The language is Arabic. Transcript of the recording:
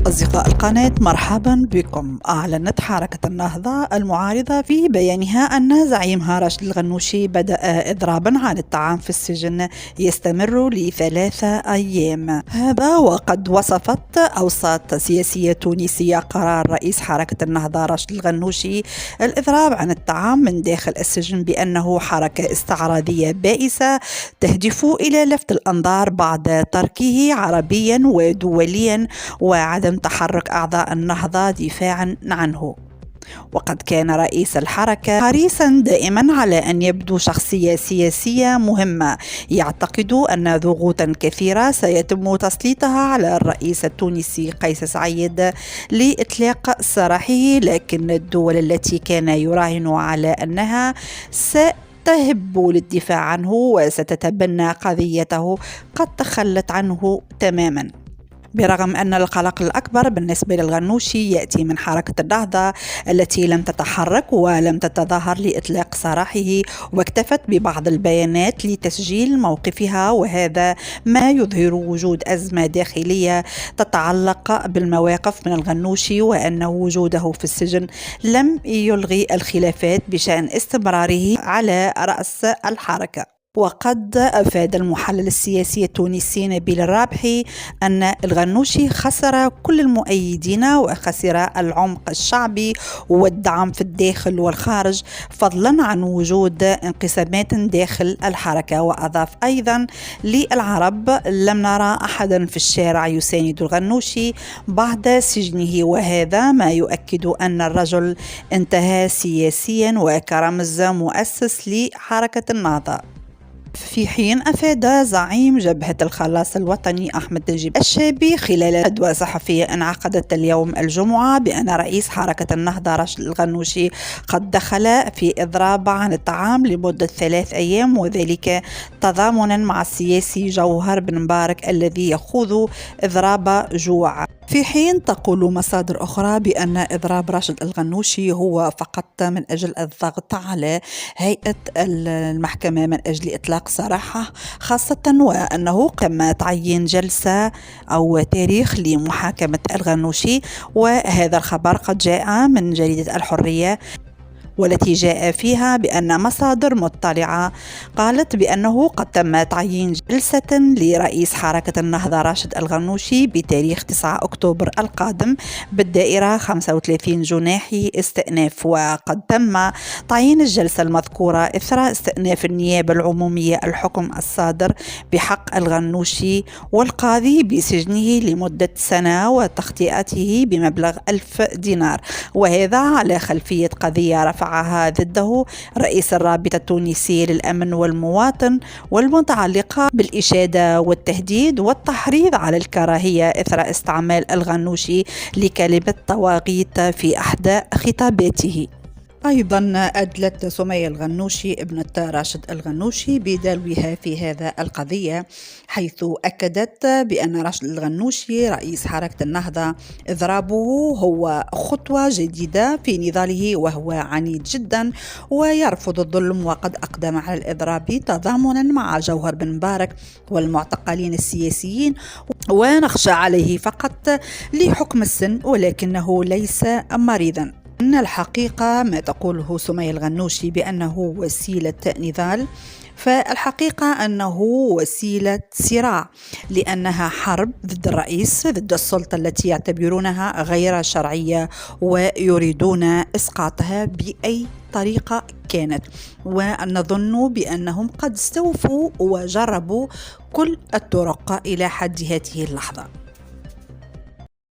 أصدقاء القناة، مرحبا بكم. أعلنت حركة النهضة المعارضة في بيانها أن زعيمها راشد الغنوشي بدأ إضرابا عن الطعام في السجن يستمر ل3 أيام. هذا وقد وصفت أوساط سياسية تونسية قرار رئيس حركة النهضة راشد الغنوشي الإضراب عن الطعام من داخل السجن بأنه حركة استعراضية بائسة تهدف إلى لفت الأنظار بعد تركه عربيا ودوليا وعدم تحرك أعضاء النهضة دفاعا عنه. وقد كان رئيس الحركة حريصا دائما على أن يبدو شخصية سياسية مهمة، يعتقد أن ضغوطا كثيرة سيتم تسليطها على الرئيس التونسي قيس سعيد لإطلاق سراحه، لكن الدول التي كان يراهن على أنها تهب للدفاع عنه وستتبنى قضيته قد تخلت عنه تماما. برغم أن القلق الأكبر بالنسبة للغنوشي يأتي من حركة النهضة التي لم تتحرك ولم تتظاهر لإطلاق سراحه، واكتفت ببعض البيانات لتسجيل موقفها، وهذا ما يظهر وجود أزمة داخلية تتعلق بالمواقف من الغنوشي، وأن وجوده في السجن لم يلغي الخلافات بشأن استمراره على رأس الحركة. وقد أفاد المحلل السياسي التونسي نبيل الرابحي أن الغنوشي خسر كل المؤيدين وخسر العمق الشعبي والدعم في الداخل والخارج، فضلا عن وجود انقسامات داخل الحركة. وأضاف أيضا: للعرب لم نرى أحدا في الشارع يساند الغنوشي بعد سجنه، وهذا ما يؤكد أن الرجل انتهى سياسيا وكرمز مؤسس لحركة النهضة. في حين أفاد زعيم جبهة الخلاص الوطني أحمد نجيب الشابي خلال ندوة صحفية انعقدت اليوم الجمعة بأن رئيس حركة النهضة راشد الغنوشي قد دخل في إضراب عن الطعام لمدة 3 أيام، وذلك تضامنا مع السياسي جوهر بن مبارك الذي يخوض إضراب جوع. في حين تقول مصادر أخرى بأن إضراب راشد الغنوشي هو فقط من أجل الضغط على هيئة المحكمة من أجل إطلاق سراحه، خاصة وأنه تم تعيين جلسة أو تاريخ لمحاكمة الغنوشي. وهذا الخبر قد جاء من جريدة الحرية، والتي جاء فيها بأن مصادر مطلعة قالت بأنه قد تم تعيين جلسة لرئيس حركة النهضة راشد الغنوشي بتاريخ 9 أكتوبر القادم بالدائرة 35 جناحي استئناف. وقد تم تعيين الجلسة المذكورة إثر استئناف النيابة العمومية الحكم الصادر بحق الغنوشي والقاضي بسجنه لمدة 1 سنة وتخطئته بمبلغ 1000 دينار، وهذا على خلفية قضية رفعها ضده رئيس الرابطة التونسية للأمن والمواطن والمتعلقة بالإشادة والتهديد والتحريض على الكراهية إثر استعمال الغنوشي لكلمة طواغيت في إحدى خطاباته. أيضا أدلت سمية الغنوشي ابنة راشد الغنوشي بدلوها في هذا القضية، حيث أكدت بأن راشد الغنوشي رئيس حركة النهضة إضرابه هو خطوة جديدة في نضاله، وهو عنيد جدا ويرفض الظلم، وقد أقدم على الإضراب تضامنا مع جوهر بن مبارك والمعتقلين السياسيين، ونخشى عليه فقط لحكم السن ولكنه ليس مريضا. إن الحقيقة ما تقوله سمية الغنوشي بأنه وسيلة نضال، فالحقيقة أنه وسيلة صراع، لأنها حرب ضد الرئيس، ضد السلطة التي يعتبرونها غير شرعية ويريدون إسقاطها بأي طريقة كانت. ونظن بأنهم قد استوفوا وجربوا كل الطرق إلى حد هذه اللحظة.